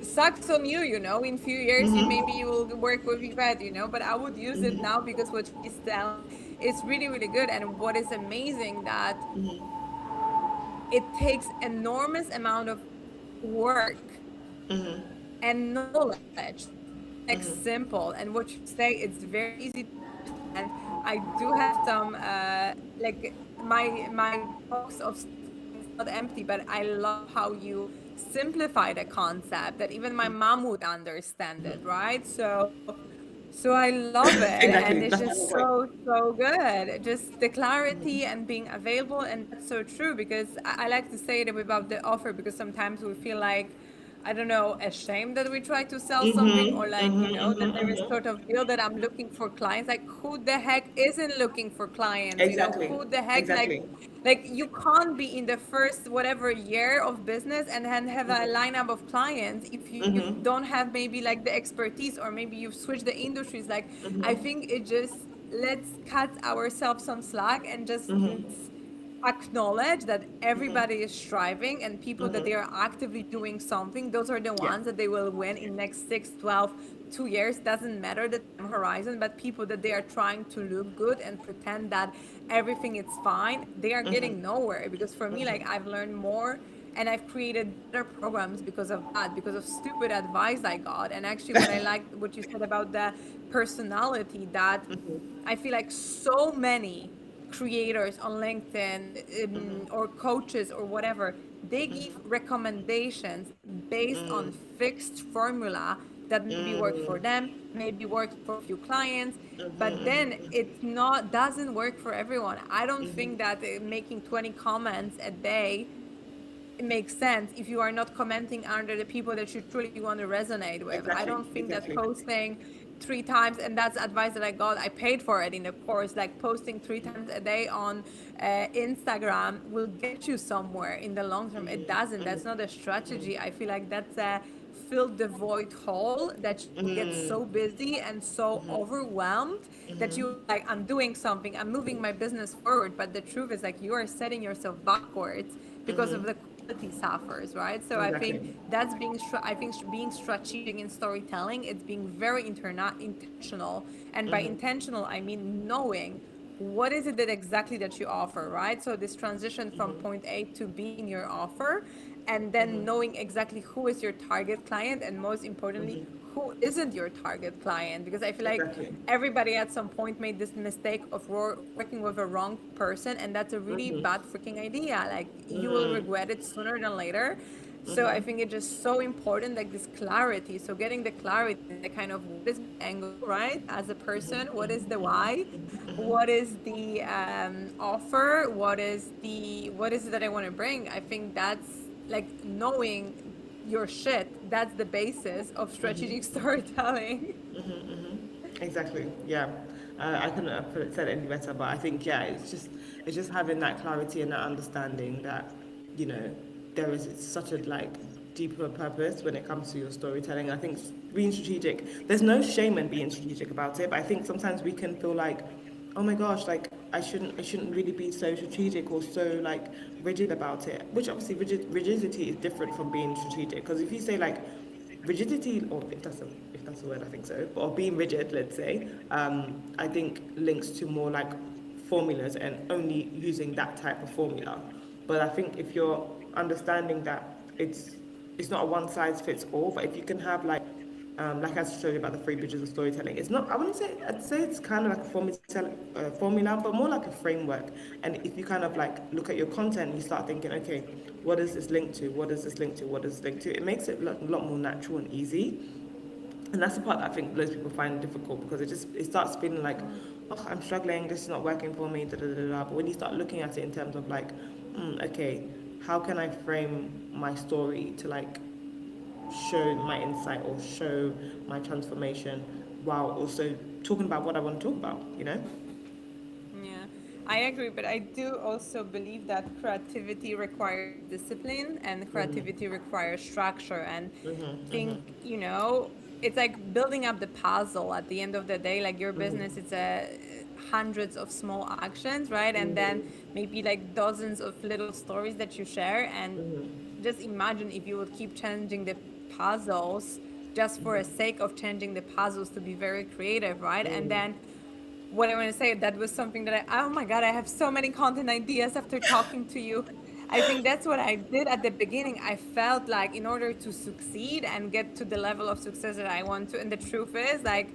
sucks on you, you know. In few years, maybe you will work with Yvette, you know. But I would use it now because what she's telling is really, really good. And what is amazing that it takes enormous amount of work and knowledge to be like simple. And what you say, it's very easy to implement. I do have some like my box of stories is not empty, but I love how you simplify the concept that even my mom would understand it, right? So I love it, and Exactly. it's That's my just whole point. so good. Just the clarity and being available, and that's so true because I like to say it about the offer, because sometimes we feel like, I don't know, ashamed that we try to sell something, or like, you know, that there is sort of deal that I'm looking for clients. Like, who the heck isn't looking for clients? You know, Exactly. who the heck, Exactly. like you can't be in the first whatever year of business and then have a lineup of clients if you don't have maybe like the expertise, or maybe you've switched the industries. Like, I think it just let's cut ourselves some slack and just let's acknowledge that everybody is striving, and people that they are actively doing something, those are the Yeah. ones that they will win in next 6, 12, 2 years. Doesn't matter the time horizon, but people that they are trying to look good and pretend that everything is fine, they are getting nowhere. Because for me, like, I've learned more and I've created better programs because of that, because of stupid advice I got. And actually, what I liked what you said about the personality, that I feel like so many creators on LinkedIn, or coaches or whatever, they give recommendations based on fixed formula that maybe work for them, maybe works for a few clients, but then it's not doesn't work for everyone. I don't think that making 20 comments a day, it makes sense if you are not commenting under the people that you truly want to resonate with. I don't Exactly. think that Exactly. posting 3 times, and that's advice that I got, I paid for it in the course, like posting 3 times a day on Instagram will get you somewhere in the long term. It doesn't. That's not a strategy. I feel like that's a fill the void hole that you will get so busy and so overwhelmed that you are like, I'm doing something, I'm moving my business forward, but the truth is like you are setting yourself backwards because of the quality suffers, right? So I think Exactly. that's I think being strategic in storytelling, it's being very intentional. And by intentional, I mean knowing what is it that exactly that you offer, right? So this transition from point A to B in your offer, and then knowing exactly who is your target client, and most importantly, who isn't your target client. Because I feel like Exactly. everybody at some point made this mistake of working with a wrong person, and that's a really bad freaking idea. Like, you will regret it sooner than later. So I think it's just so important, like this clarity. So getting the clarity and the kind of what is my angle, right? As a person, what is the why? What is the offer? What is it that I want to bring? I think that's like knowing your shit. That's the basis of strategic storytelling. Exactly. Yeah. I couldn't have said it any better, but I think yeah, it's just having that clarity and that understanding that you know there is such a like deeper purpose when it comes to your storytelling. I think being strategic, there's no shame in being strategic about it, but I think sometimes we can feel like, oh my gosh, like I shouldn't really be so strategic or so like rigid about it. Which obviously rigidity is different from being strategic, because if you say like rigidity, or if that's a word, I think so, or being rigid, let's say, I think links to more like formulas and only using that type of formula. But I think if you're understanding that it's not a one size fits all, but if you can have like I showed you about the three bridges of storytelling, it's not, I wouldn't say, I'd say it's kind of like a formula, but more like a framework. And if you kind of like look at your content, you start thinking, okay, what is this linked to? What is this linked to? What is this linked to? It makes it a lot more natural and easy. And that's the part that I think most people find difficult, because it starts feeling like, oh, I'm struggling, this is not working for me, da da da da. But when you start looking at it in terms of like, okay, how can I frame my story to like show my insight or show my transformation while also talking about what I want to talk about, you know? Yeah, I agree, but I do also believe that creativity requires discipline and creativity requires structure. And think, it's like building up the puzzle at the end of the day. Like your business, it's a hundreds of small actions, right? And then maybe like dozens of little stories that you share. And just imagine if you would keep changing the puzzles just for a sake of changing the puzzles to be very creative, right? And then what I want to say, that was something that oh my God, I have so many content ideas after talking to you. I think that's what I did at the beginning. I felt like in order to succeed and get to the level of success that I want to, and the truth is like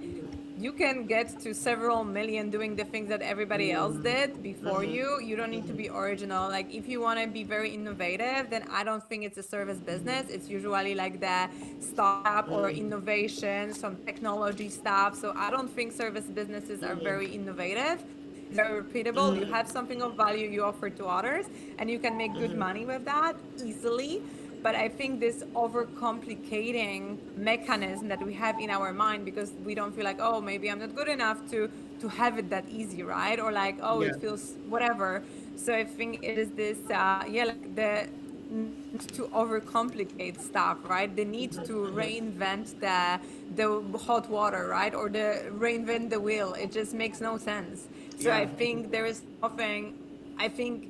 you can get to several million doing the things that everybody else did before you. You don't need to be original. Like if you want to be very innovative, then I don't think it's a service business. It's usually like the startup or innovation, some technology stuff. So I don't think service businesses are very innovative, very repeatable. You have something of value you offer to others, and you can make good money with that easily. But I think this overcomplicating mechanism that we have in our mind, because we don't feel like, oh, maybe I'm not good enough to have it that easy, right? Or like, oh, Yeah. it feels whatever. So I think it is this, like need to overcomplicate stuff, right? They need to reinvent the hot water, right? Or the reinvent the wheel. It just makes no sense. So Yeah. I think there is nothing. I think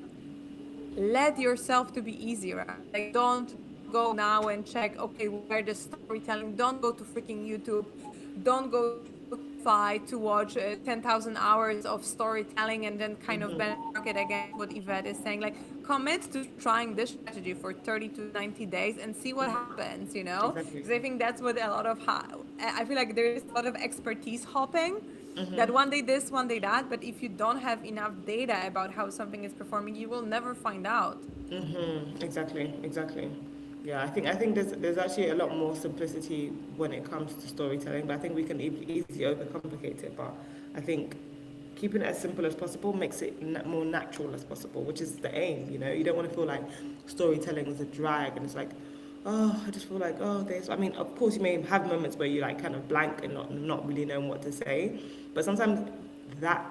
let yourself to be easy, right? Like don't go now and check, okay, where the storytelling. Don't go to freaking YouTube. Don't go to Spotify to watch 10,000 hours of storytelling and then kind of benchmark it against what Yvette is saying. Like commit to trying this strategy for 30 to 90 days and see what happens, you know? Exactly. Because I think that's what a lot of I feel like there is a lot of expertise hopping, that one day this, one day that, but if you don't have enough data about how something is performing, you will never find out. Exactly, exactly. Yeah, I think there's actually a lot more simplicity when it comes to storytelling, but I think we can easily overcomplicate it. But I think keeping it as simple as possible makes it more natural as possible, which is the aim. You know, you don't want to feel like storytelling is a drag, and it's like, oh, I just feel like, oh, there's. I mean, of course, you may have moments where you like kind of blank and not really knowing what to say, but sometimes that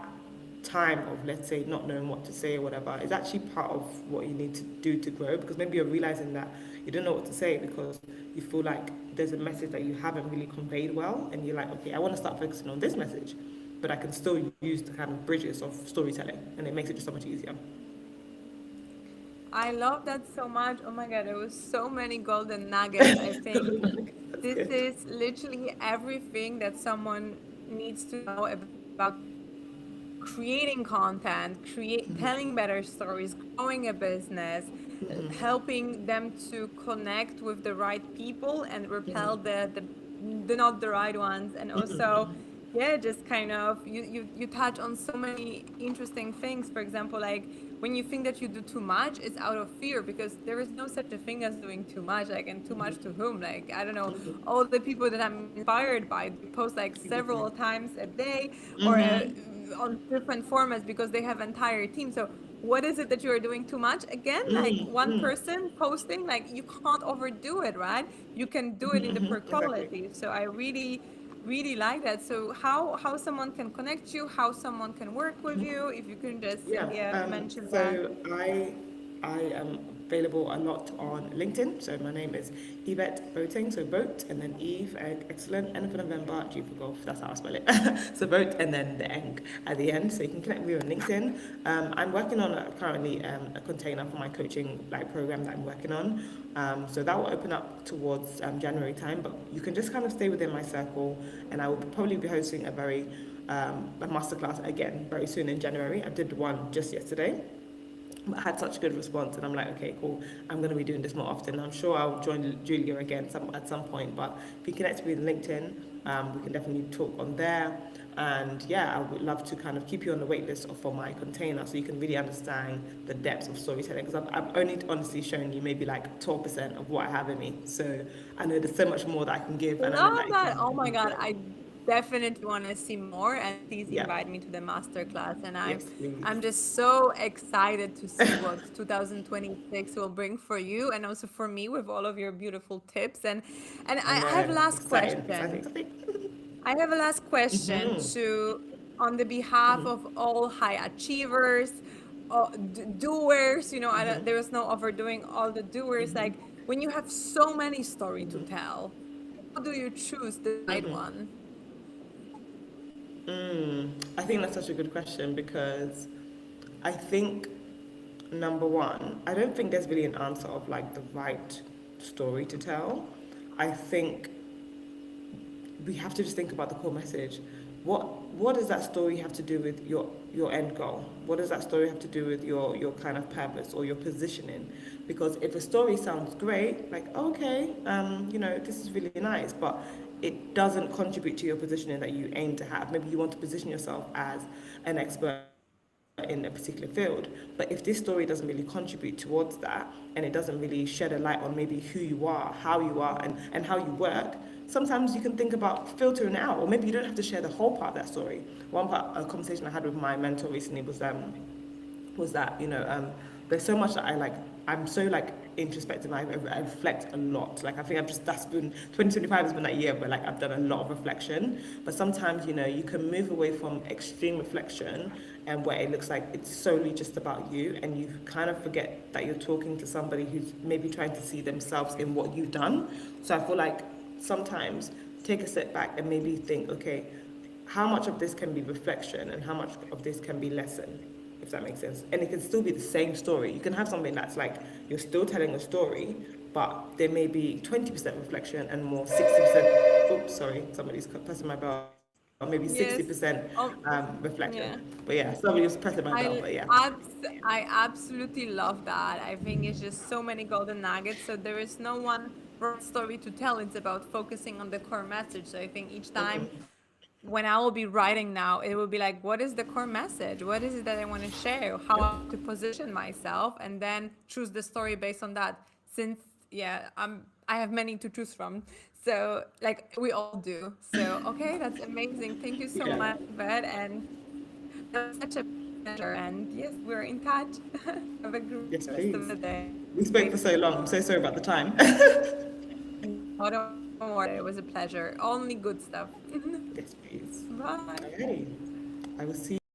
time of, let's say, not knowing what to say or whatever is actually part of what you need to do to grow, because maybe you're realizing that you don't know what to say because you feel like there's a message that you haven't really conveyed well, and you're like, okay, I want to start focusing on this message, but I can still use the kind of bridges of storytelling, and it makes it just so much easier. I love that so much. Oh my God, there was so many golden nuggets. I think That's this good. is literally everything that someone needs to know about creating content, telling better stories, growing a business, helping them to connect with the right people and repel the not the right ones, and also yeah, just kind of you touch on so many interesting things. For example, like when you think that you do too much, it's out of fear because there is no such a thing as doing too much. Like, and too much to whom? Like, I don't know, all the people that I'm inspired by, they post like Exactly. several times a day or on different formats because they have entire teams. So what is it that you are doing too much? Again, like one person posting, like you can't overdo it, right? You can do it in the per Exactly. quality. So I really like that. So how someone can connect you, how someone can work with you, if you can just Yeah. yeah mention that. So I am available a lot on LinkedIn. So my name is Yvette Boateng. So boat and then Eve, egg, excellent, N for November, G for golf. That's how I spell it. So boat and then the egg at the end. So you can connect with me on LinkedIn. I'm working on currently a container for my coaching like program that I'm working on. So that will open up towards January time. But you can just kind of stay within my circle, and I will probably be hosting a masterclass again very soon in January. I did one just yesterday. I had such a good response, and I'm like, okay, cool. I'm going to be doing this more often. I'm sure I'll join Julia again at some point. But if you connect with LinkedIn, we can definitely talk on there. And yeah, I would love to kind of keep you on the wait list for my container so you can really understand the depths of storytelling. Because I've only honestly shown you maybe like 12% of what I have in me. So I know there's so much more that I can give, and I know Love that it that. can Oh my definitely God, grow. I definitely want to see more, and please Yeah. invite me to the masterclass. And Yes, I'm please. just so excited to see what 2026 will bring for you and also for me with all of your beautiful tips. And I I have a know. last Exciting, exciting, question. exciting. I have a last question to on the behalf of all high achievers, doers. You know, there is no overdoing all the doers. Like when you have so many story to tell, how do you choose the right one? I think that's such a good question because I think number one, I don't think there's really an answer of like the right story to tell. I think we have to just think about the core message. What does that story have to do with your end goal? What does that story have to do with your kind of purpose or your positioning? Because if a story sounds great, like okay, this is really nice, but it doesn't contribute to your positioning that you aim to have. Maybe you want to position yourself as an expert in a particular field, but if this story doesn't really contribute towards that, and it doesn't really shed a light on maybe who you are, and how you work, sometimes you can think about filtering it out, or maybe you don't have to share the whole part of that story. One part, a conversation I had with my mentor recently was that there's so much that I'm so like introspective. I reflect a lot. Like I think I've just that's been 2025 has been that year where like I've done a lot of reflection. But sometimes you can move away from extreme reflection and where it looks like it's solely just about you, and you kind of forget that you're talking to somebody who's maybe trying to see themselves in what you've done. So I feel like sometimes take a step back and maybe think, okay, how much of this can be reflection and how much of this can be lesson, if that makes sense. And it can still be the same story. You can have something that's like you're still telling a story, but there may be 20% reflection and more 60%. Oops, sorry, somebody's pressing my bell. Or maybe 60% Yes. Oh, reflection. yeah. But yeah, somebody was pressing my bell. But I yeah. I absolutely love that. I think it's just so many golden nuggets. So there is no one right story to tell. It's about focusing on the core message. So I think each time when I will be writing now, it will be like, what is the core message? What is it that I want to share? How I want to position myself, and then choose the story based on that. Since yeah, I have many to choose from. So like we all do. So okay, that's amazing. Thank you so Yeah. much, Yvette, and that was such a pleasure. And yes, we're in touch. Have a great Yes, rest of please. the day. We spoke for so long. I'm so sorry about the time. No, don't worry. It was a pleasure. Only good stuff. Yes, please. Bye. Alrighty. I will see you.